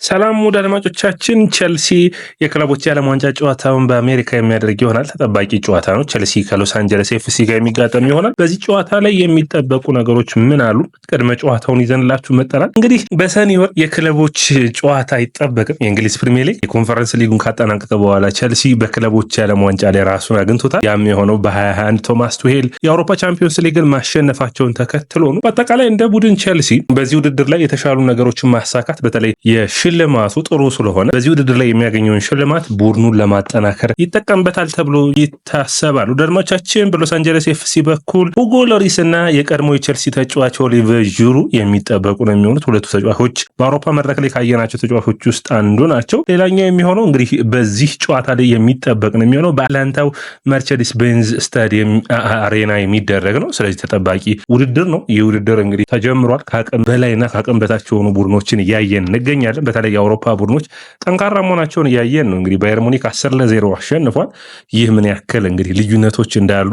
ሰላም ወደ አድማጮቻችን። ቸልሲ የክለቦች የዓለም ዋንጫ ጨዋታውን በአሜሪካ የሚያደርግ ይሆናል። ተጠባቂ ጨዋታ ነው። ቸልሲ ከሎስ አንጀለስ ኤፍሲ ጋር የሚጋጠም ይሆናል። በዚህ ጨዋታ ላይ የሚጠበቁ ነገሮች ምን አሉ? ቅድመ ጨዋታውን ይዘንላችሁ መጠናል። እንግዲህ በሰኔ ወር የክለቦች ጨዋታ አይጠበቅም። የእንግሊዝ ፕሪሚየር ሊግ የኮንፈረንስ ሊጉን ካጠናቀቀ በኋላ ቸልሲ በክለቦች የዓለም ዋንጫ ላይ ራሱን አግኝቶታል። ያም የሆነው በ2021 ቶማስ ቱሄል የአውሮፓ ቻምፒዮንስ ሊግን ማሸነፋቸውን ተከትሎ ነው። በአጠቃላይ እንደ ቡድን ቸልሲ በዚህ ውድድር ላይ የተሻሉ ነገሮችን ማሳካት በተለይ ሽልማቱ ጥሩ ስለሆነ በዚህ ውድድር ላይ የሚያገኘውን ሽልማት ቡድኑን ለማጠናከር ይጠቀምበታል ተብሎ ይታሰባል። ወዳጆቻችን በሎስ አንጀለስ ኤፍሲ በኩል ሁጎ ሎሪስ እና የቀድሞ የቸልሲ ተጫዋች ኦሊቨር ዡሩ የሚጠበቁ ነው የሚሆኑት። ሁለቱ ተጫዋቾች በአውሮፓ መድረክ ላይ ካየናቸው ተጫዋቾች ውስጥ አንዱ ናቸው። ሌላኛው የሚሆነው እንግዲህ በዚህ ጨዋታ ላይ የሚጠበቅ ነው የሚሆነው በአትላንታው መርቸዲስ ቤንዝ ስታዲየም አሬና የሚደረግ ነው። ስለዚህ ተጠባቂ ውድድር ነው። ይህ ውድድር እንግዲህ ተጀምሯል። ከአቅም በላይና ከአቅም በታች የሆኑ ቡድኖችን እያየን እንገኛለን። በተለይ የአውሮፓ ቡድኖች ጠንካራ መሆናቸውን እያየን ነው። እንግዲህ ባየር ሙኒክ 10-0 አሸንፏል። ይህ ምን ያክል እንግዲህ ልዩነቶች እንዳሉ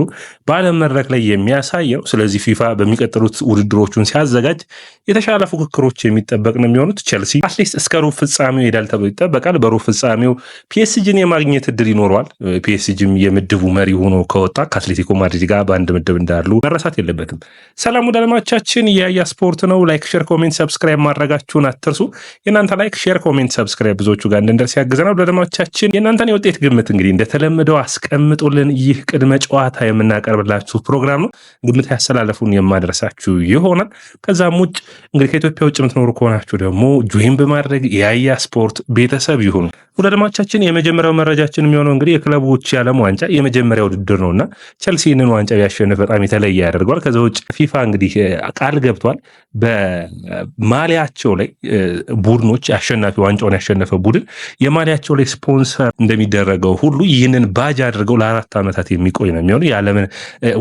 በዓለም መድረክ ላይ የሚያሳይ ነው። ስለዚህ ፊፋ በሚቀጥሉት ውድድሮቹን ሲያዘጋጅ የተሻለ ፉክክሮች የሚጠበቅ ነው የሚሆኑት። ቸልሲ አትሊስት እስከ ሩብ ፍጻሜው ይሄዳል ተብሎ ይጠበቃል። በሩብ ፍጻሜው ፒኤስጂን የማግኘት እድል ይኖረዋል። ፒኤስጂም የምድቡ መሪ ሆኖ ከወጣ ከአትሌቲኮ ማድሪድ ጋር በአንድ ምድብ እንዳሉ መረሳት የለበትም። ሰላም ወደ አለማቻችን የያያ ስፖርት ነው። ላይክ፣ ሼር፣ ኮሜንት ሰብስክራይብ ማድረጋችሁን አትርሱ። የእናንተ ላይክ፣ ሼር፣ ኮሜንት ሰብስክራይብ ብዙዎቹ ጋር እንድንደርስ ያግዘናል። ወደ አለማቻችን የእናንተን የውጤት ግምት እንግዲህ እንደተለመደው አስቀምጡልን። ይህ ቅድመ ጨዋታ የምናቀርብላችሁ ፕሮግራም ነው። ግምት ያስተላለፉን የማደርሳችሁ ይሆናል። ከዛም ውጭ እንግዲህ ከኢትዮጵያ ውጭ የምትኖሩ ከሆናችሁ ደግሞ ጆይን በማድረግ የያያ ስፖርት ቤተሰብ ይሁኑ። ወደ አለማቻችን የመጀመሪያው መረጃችን የሚሆነው እንግዲህ የክለቦች የዓለም ዋንጫ የመጀመሪያ ውድድር ነውና ቸልሲ ይህንን ዋንጫ ቢያሸንፍ በጣም የተለየ ያደርገዋል። ከዛ ውጭ ፊፋ እንግዲህ ቃል ገብቷል በማሊያቸው ላይ ቡድኖች አሸናፊ ዋንጫውን ያሸነፈ ቡድን የማሊያቸው ላይ ስፖንሰር እንደሚደረገው ሁሉ ይህንን ባጅ አድርገው ለ4 ዓመታት የሚቆይ ነው የሚሆነው። የዓለምን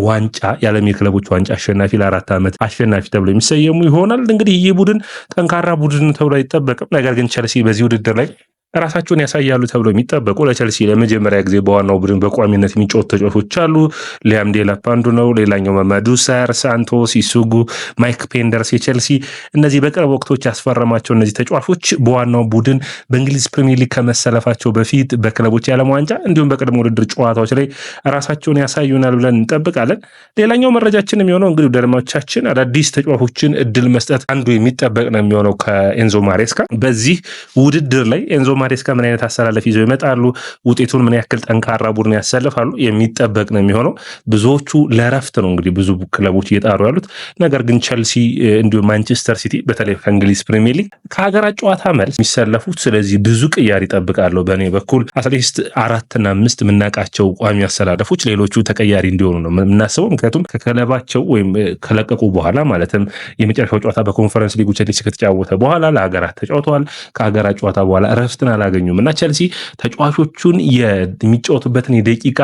ዋንጫ የዓለም የክለቦች ዋንጫ አሸናፊ ለ4 ዓመት አሸናፊ ተብሎ የሚሰየሙ ይሆናል። እንግዲህ ይህ ቡድን ጠንካራ ቡድን ተብሎ አይጠበቅም። ነገር ግን ቸልሲ በዚህ ውድድር ላይ ራሳቸውን ያሳያሉ ተብሎ የሚጠበቁ ለቸልሲ ለመጀመሪያ ጊዜ በዋናው ቡድን በቋሚነት የሚጫወቱ ተጫዋቾች አሉ። ሊያም ዴላፕ አንዱ ነው። ሌላኛው መማዱ ሳር፣ ሳንቶስ፣ ኢሱጉ፣ ማይክ ፔንደርስ የቸልሲ እነዚህ በቅርብ ወቅቶች ያስፈረማቸው እነዚህ ተጫዋቾች በዋናው ቡድን በእንግሊዝ ፕሪሚየር ሊግ ከመሰለፋቸው በፊት በክለቦች የዓለም ዋንጫ እንዲሁም በቅድመ ውድድር ጨዋታዎች ላይ ራሳቸውን ያሳዩናል ብለን እንጠብቃለን። ሌላኛው መረጃችን የሚሆነው እንግዲህ ደርማቻችን አዳዲስ ተጫዋቾችን እድል መስጠት አንዱ የሚጠበቅ ነው የሚሆነው ከኤንዞ ማሬስካ በዚህ ውድድር ላይ ኤንዞ ማሬስካ ምን አይነት አሰላለፍ ይዘው ይመጣሉ፣ ውጤቱን ምን ያክል ጠንካራ ቡድን ያሰልፋሉ የሚጠበቅ ነው የሚሆነው። ብዙዎቹ ለረፍት ነው እንግዲህ ብዙ ክለቦች እየጣሩ ያሉት። ነገር ግን ቸልሲ እንዲሁም ማንቸስተር ሲቲ በተለይ ከእንግሊዝ ፕሪሚየር ሊግ ከሀገራት ጨዋታ መልስ የሚሰለፉት። ስለዚህ ብዙ ቅያር ይጠብቃለሁ በእኔ በኩል አትሊስት 4 እና 5 የምናውቃቸው ቋሚ አሰላለፎች ሌሎቹ ተቀያሪ እንዲሆኑ ነው የምናስበው። ምክንያቱም ከክለባቸው ወይም ከለቀቁ በኋላ ማለትም የመጨረሻው ጨዋታ በኮንፈረንስ ሊጉ ቸልሲ ከተጫወተ በኋላ ለሀገራት ተጫውተዋል። ከሀገራት ጨዋታ በኋላ ረፍትን አላገኙም እና ቸልሲ ተጫዋቾቹን የሚጫወቱበትን የደቂቃ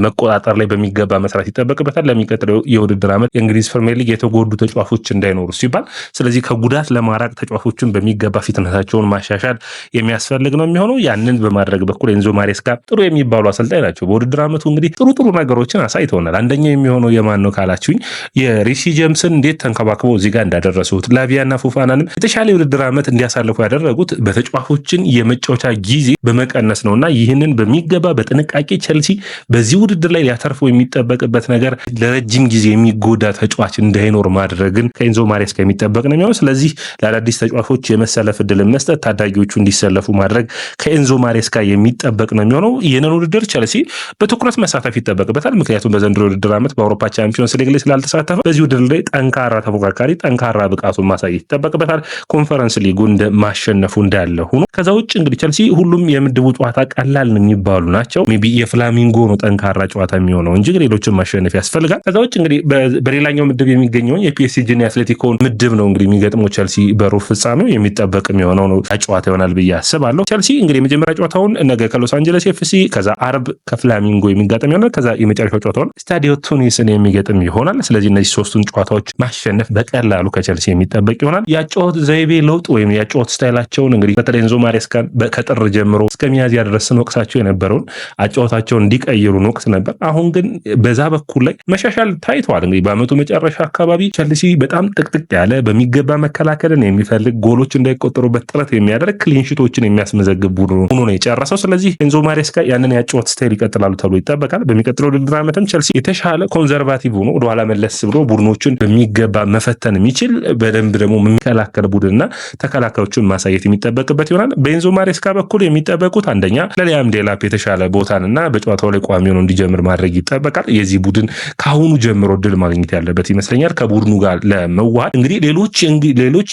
መቆጣጠር ላይ በሚገባ መስራት ይጠበቅበታል። ለሚቀጥለው የውድድር ዓመት የእንግሊዝ ፕሪሚየር ሊግ የተጎዱ ተጫዋቾች እንዳይኖሩ ሲባል ስለዚህ ከጉዳት ለማራቅ ተጫዋቾችን በሚገባ ፊትነታቸውን ማሻሻል የሚያስፈልግ ነው የሚሆነው። ያንን በማድረግ በኩል ኤንዞ ማሬስካ ጥሩ የሚባሉ አሰልጣኝ ናቸው። በውድድር ዓመቱ እንግዲህ ጥሩ ነገሮችን አሳይተውናል። አንደኛው የሚሆነው የማን ነው ካላችሁኝ የሪሲ ጄምስን እንዴት ተንከባክበው እዚህ ጋር እንዳደረሱት ላቪያና ፉፋናንም የተሻለ የውድድር ዓመት እንዲያሳልፉ ያደረጉት በተጫዋቾችን የመጫወቻ ጊዜ በመቀነስ ነውና ይህንን በሚገባ በጥንቃቄ ቸልሲ በዚህ ውድድር ላይ ሊያተርፈው የሚጠበቅበት ነገር ለረጅም ጊዜ የሚጎዳ ተጫዋች እንዳይኖር ማድረግን ከኤንዞ ማሬስካ የሚጠበቅ ነው የሚሆነው። ስለዚህ ለአዳዲስ ተጫዋቾች የመሰለፍ እድልን መስጠት፣ ታዳጊዎቹ እንዲሰለፉ ማድረግ ከኤንዞ ማሬስካ የሚጠበቅ ነው የሚሆነው። ይህንን ውድድር ቸልሲ በትኩረት መሳተፍ ይጠበቅበታል። ምክንያቱም በዘንድሮ ውድድር ዓመት በአውሮፓ ቻምፒዮንስ ሊግ ላይ ስላልተሳተፈ በዚህ ውድድር ላይ ጠንካራ ተፎካካሪ ጠንካራ ብቃቱን ማሳየት ይጠበቅበታል። ኮንፈረንስ ሊጉ ማሸነፉ እንዳለ ሆኖ ከዛ ውጭ እንግዲህ ቸልሲ ሁሉም የምድቡ ጨዋታ ቀላል የሚባሉ ናቸው። ሜቢ የፍላሚንጎ ነው ጠንካራ ጨዋታ የሚሆነው እንጂ ሌሎችን ማሸነፍ ያስፈልጋል። ከዛ ውጭ እንግዲህ በሌላኛው ምድብ የሚገኘውን የፒኤስጂን የአትሌቲኮን ምድብ ነው እንግዲህ የሚገጥመው ቸልሲ በሩብ ፍጻሜው የሚጠበቅ የሚሆነው ነው ጨዋታ ይሆናል ብዬ አስባለሁ። ቸልሲ እንግዲህ የመጀመሪያ ጨዋታውን ነገ ከሎስ አንጀለስ ኤፍሲ፣ ከዛ አርብ ከፍላሚንጎ የሚጋጠም ይሆናል። ከዛ የመጨረሻው ጨዋታውን ስታዲዮ ቱኒስን የሚገጥም ይሆናል። ስለዚህ እነዚህ ሶስቱን ጨዋታዎች ማሸነፍ በቀላሉ ከቸልሲ የሚጠበቅ ይሆናል። ያጨዋወት ዘይቤ ለውጥ ወይም ያጨዋወት ስታይላቸውን እንግዲህ በተለይ ኤንዞ ማሬስካ ከጥር ጀምሮ እስከ ሚያዝያ ድረስ ወቅሳቸው የነበረውን አጫወታቸውን እንዲቀይሩ ወቅት ነበር። አሁን ግን በዛ በኩል ላይ መሻሻል ታይቷል። እንግዲህ በአመቱ መጨረሻ አካባቢ ቸልሲ በጣም ጥቅጥቅ ያለ በሚገባ መከላከልን የሚፈልግ ጎሎች እንዳይቆጠሩበት ጥረት የሚያደርግ ክሊንሺቶችን የሚያስመዘግብ ቡድን ሆኖ ነው የጨረሰው። ስለዚህ ኤንዞ ማሬስካ ያንን ያጫወት ስታይል ይቀጥላሉ ተብሎ ይጠበቃል። በሚቀጥለው ውድድር ዓመትም ቸልሲ የተሻለ ኮንዘርቫቲቭ ሆኖ ወደኋላ መለስ ብሎ ቡድኖችን በሚገባ መፈተን የሚችል በደንብ ደግሞ የሚከላከል ቡድንና ተከላካዮችን ማሳየት የሚጠበቅበት ይሆናል። በኤንዞ ማሬስካ በኩል የሚጠበቁት አንደኛ ለሊያም ዴላፕ የተሻለ ቦታንና በጨዋታው ላይ ቋሚ ሆኖ እንዲጀምር ማድረግ ይጠበቃል። የዚህ ቡድን ከአሁኑ ጀምሮ ድል ማግኘት ያለበት ይመስለኛል ከቡድኑ ጋር ለመዋሃድ። እንግዲህ ሌሎች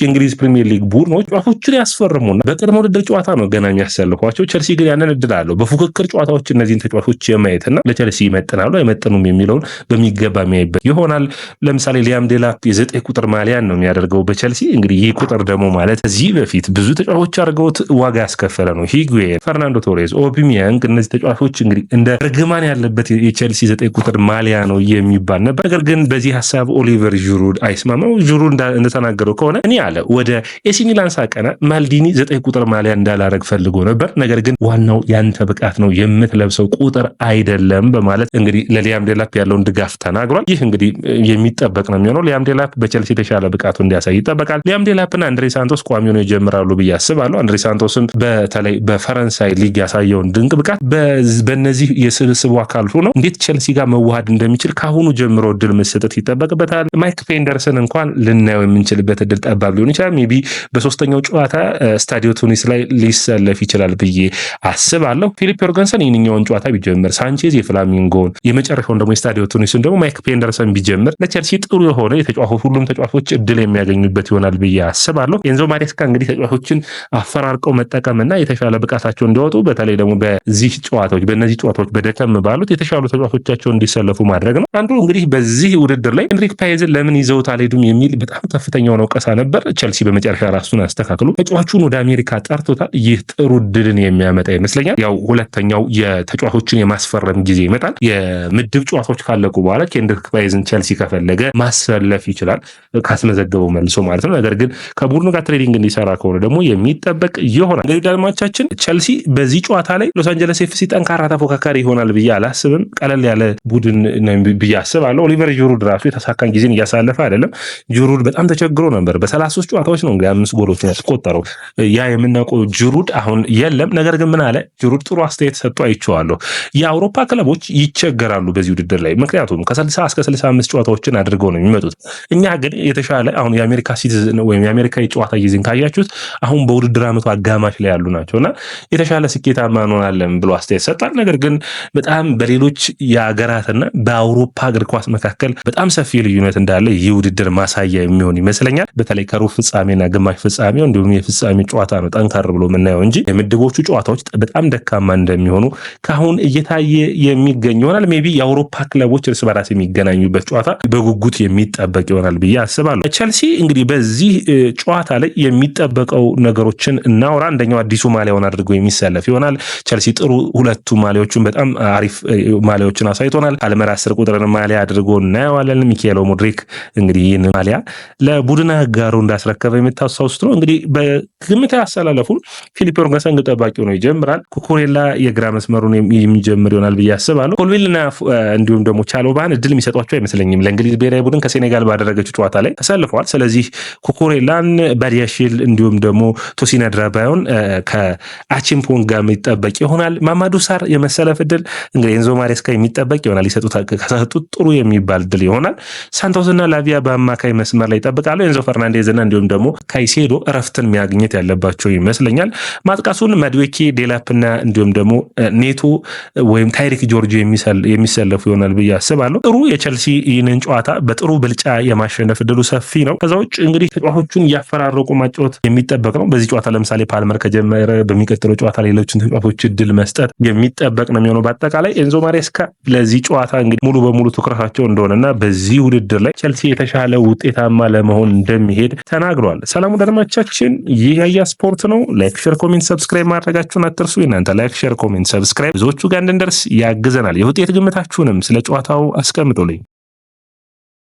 የእንግሊዝ ፕሪሚየር ሊግ ቡድኖች ጨዋታዎችን ያስፈርሙና በቅድመ ውድድር ጨዋታ ነው ገና የሚያሰልፏቸው። ቸልሲ ግን ያንን እድል አለው በፉክክር ጨዋታዎች እነዚህን ተጫዋቾች የማየትና ለቸልሲ ይመጥናሉ አይመጥኑም የሚለውን በሚገባ የሚያይበት ይሆናል። ለምሳሌ ሊያም ዴላፕ የ9 ቁጥር ማሊያን ነው የሚያደርገው በቸልሲ። እንግዲህ ይህ ቁጥር ደግሞ ማለት ከዚህ በፊት ብዙ ተጫዋቾች አድርገውት ዋጋ ያስከፈለ ነው። ሂጉዌን፣ ፈርናንዶ ቶሬዝ፣ ኦቢሚያንግ እነዚህ ተጫዋቾች እንግዲህ እንደ ርግማን ያለበት የቸልሲ 9 ቁጥር ማሊያ ነው የሚባል ነበር። ነገር ግን በዚህ ሀሳብ ኦሊቨር ዥሩድ አይስማማው። ዥሩድ እንደተናገረው ከሆነ እኔ አለ ወደ ኤሲ ሚላን ሳቀና ማልዲኒ 9 ቁጥር ማሊያ እንዳላረግ ፈልጎ ነበር፣ ነገር ግን ዋናው ያንተ ብቃት ነው የምትለብሰው ቁጥር አይደለም በማለት እንግዲህ ለሊያም ዴላፕ ያለውን ድጋፍ ተናግሯል። ይህ እንግዲህ የሚጠበቅ ነው የሚሆነው። ሊያም ዴላፕ በቸልሲ የተሻለ ብቃቱ እንዲያሳይ ይጠበቃል። ሊያም ዴላፕና አንድሬ ሳንቶስ ቋሚ ሆነው ይጀምራሉ ብዬ አስባለሁ። አንድሬ ሳንቶስም በተለይ በፈረንሳይ ሊግ ያሳየውን ድንቅ ብቃት በእነዚህ የስብስቡ አካል ሆኖ እንዴት ቸልሲ ጋር መዋሃድ እንደሚችል ከአሁኑ ጀምሮ እድል መሰጠት ይጠበቅበታል። ማይክ ፔንደርሰን እንኳን ልናየው የምንችልበት እድል ጠባብ ሊሆን ይችላል። ሜቢ በሶስተኛው ጨዋታ ስታዲዮ ቱኒስ ላይ ሊሰለፍ ይችላል ብዬ አስባለሁ። ፊሊፕ ዮርገንሰን ይህንኛውን ጨዋታ ቢጀምር፣ ሳንቼዝ የፍላሚንጎን የመጨረሻውን ደግሞ የስታዲዮ ቱኒስን ደግሞ ማይክ ፔንደርሰን ቢጀምር ለቸልሲ ጥሩ የሆነ ሁሉም ተጫዋቾች እድል የሚያገኙበት ይሆናል ብዬ አስባለሁ። ኤንዞ ማሬስካ እንግዲህ ተጫዋቾችን አፈራርቀው መጠቀምና የተሻለ ብቃታቸው እንዲወጡ በተለይ ደግሞ በእነዚህ ጨዋታዎች በደከም ባሉት የተሻሉ ተጫዋቾቻቸው እንዲሰለፉ ማድረግ ነው። አንዱ እንግዲህ በዚህ ውድድር ላይ ኤንሪክ ፓይዝን ለምን ይዘውት አልሄዱም የሚል በጣም ከፍተኛው ወቀሳ ነበር። ቸልሲ በመጨረሻ ራሱን አስተካክሎ ተጫዋቹን ወደ አሜሪካ ጠርቶታል። ይህ ጥሩ ድልን የሚያመጣ ይመስለኛል። ያው ሁለተኛው የተጫዋቾችን የማስፈረም ጊዜ ይመጣል። የምድብ ጨዋታዎች ካለቁ በኋላ ኤንሪክ ፓይዝን ቸልሲ ከፈለገ ማሰለፍ ይችላል ካስመዘገበው መልሶ ማለት ነው። ነገር ግን ከቡድኑ ጋር ትሬኒንግ እንዲሰራ ከሆነ ደግሞ የሚጠበቅ ይሆናል። እንግዲህ ዳልማቻችን ቸልሲ በዚህ ጨዋታ ላይ ሎስ አንጀለስ ኤፍሲ ጠንካራ ተፎካካሪ ይሆናል ብዬ አላስብም። ቀለል ያለ ቡድን ብዬ አስባለሁ። ኦሊቨር ዥሩድ ራሱ የተሳካን ጊዜን እያሳለፈ አይደለም። ዥሩድ በጣም ተቸግሮ ነበር። በ33 ጨዋታዎች ነው እንግዲህ 5 ጎሎችን ያስቆጠረው። ያ የምናውቀው ዥሩድ አሁን የለም። ነገር ግን ምን አለ ዥሩድ ጥሩ አስተያየት ሰጥቶ አይቼዋለሁ። የአውሮፓ ክለቦች ይቸገራሉ በዚህ ውድድር ላይ ምክንያቱም ከ60 እስከ 65 ጨዋታዎችን አድርገው ነው የሚመጡት። እኛ ግን የተሻለ አሁን የአሜሪካ ሲቲዝን ወይም የአሜሪካ የጨዋታ ጊዜን ካያችሁት አሁን በውድድር ዓመቱ አጋማሽ ላይ ያሉ ናቸውና የተሻለ ስኬታማ እንሆናለን ብሎ አስተያየት ሰጣል። ነገር ግን በጣም በሌሎች የሀገራትና በአውሮፓ እግር ኳስ መካከል በጣም ሰፊ ልዩነት እንዳለ ይህ ውድድር ማሳያ የሚሆን ይመስለኛል። በተለይ ከሩብ ፍጻሜና ግማሽ ፍጻሜው እንዲሁም የፍጻሜ ጨዋታ ነው ጠንካር ብሎ የምናየው እንጂ የምድቦቹ ጨዋታዎች በጣም ደካማ እንደሚሆኑ ካሁን እየታየ የሚገኝ ይሆናል። ሜቢ የአውሮፓ ክለቦች እርስ በራስ የሚገናኙበት ጨዋታ በጉጉት የሚጠበቅ ይሆናል ብዬ አስባለሁ። ቸልሲ እንግዲህ በዚህ ጨዋታ ላይ የሚጠበቀው ነገሮችን እናውራ። አንደኛው አዲሱ ማሊያውን አድርጎ የሚሰለፍ ይሆናል። ቸልሲ ጥሩ ሁለቱ ማሊያዎቹን በጣም አሪፍ ማሊያዎችን አሳይቶናል። አልመራ 10 ቁጥርን ማሊያ አድርጎ እናየዋለን። ሚካኤል ሞድሪክ እንግዲህ ይህን ማሊያ ለቡድን አጋሩ እንዳስረከበ የምታስታውሱት ነው። እንግዲህ በግምት ያሰላለፉን ፊሊፕ ዮርገንሰን ግብ ጠባቂ ሆኖ ይጀምራል። ኩኩሬላ የግራ መስመሩን የሚጀምር ይሆናል ብዬ አስባለሁ። ኮልዊልና እንዲሁም ደግሞ ቻሎባን እድል የሚሰጧቸው አይመስለኝም። ለእንግሊዝ ብሔራዊ ቡድን ከሴኔጋል ባደረገችው ጨዋታ ላይ ተሰልፈዋል። ስለዚህ ኩኩሬላን፣ ባዲያሺል እንዲሁም ደግሞ ቶሲና ድራባዮን ከአቺምፖንግ ጋር የሚጠበቅ ይሆናል። ማማዱ ሳር የመሰለፍ እድል እንግዲህ ኤንዞ ማሬስካ የሚጠበቅ ይሆናል። ከሰጡት ጥሩ የሚባል እድል ይሆናል። ሳንቶስና ላቪያ በአማካይ መስመር ላይ ይጠብቃሉ። ኤንዞ ፈርናንዴዝና እንዲሁም ደግሞ ካይሴዶ እረፍትን ማግኘት ያለባቸው ይመስለኛል። ማጥቃቱን ማድዌኬ፣ ዴላፕና እንዲሁም ደግሞ ኔቶ ወይም ታይሪክ ጆርጂ የሚሰለፉ ይሆናል ብዬ አስባለሁ። ጥሩ የቸልሲ ይህንን ጨዋታ በጥሩ ብልጫ የማሸነፍ እድሉ ሰፊ ነው። ከዛ ውጭ እንግዲህ ተጫዋቾቹን እያፈራረቁ ማጫወት የሚጠበቅ ነው። በዚህ ጨዋታ ለምሳሌ ፓልመር ከጀመረ በሚቀጥለው ጨዋታ ሌሎችን ተጫዋቾች እድል መስጠት የሚጠበቅ ነው የሚሆነው። በአጠቃላይ ኤንዞ ማሬስካ ለዚህ ጨዋታ እንግዲህ ሙሉ በሙሉ ትኩረታቸው እንደሆነና በዚህ ውድድር ላይ ቸልሲ የተሻለ ውጤታማ ለመሆን እንደሚሄድ ተናግሯል። ሰላሙ አድማጮቻችን፣ ይህ ያያ ስፖርት ነው። ላይክ፣ ሼር፣ ኮሜንት ሰብስክራይብ ማድረጋችሁን አትርሱ። እናንተ ላይክ፣ ሼር፣ ኮሜንት ሰብስክራይብ ብዙዎቹ ጋር እንድንደርስ ያግዘናል። የውጤት ግምታችሁንም ስለ ጨዋታው አስቀምጡልኝ።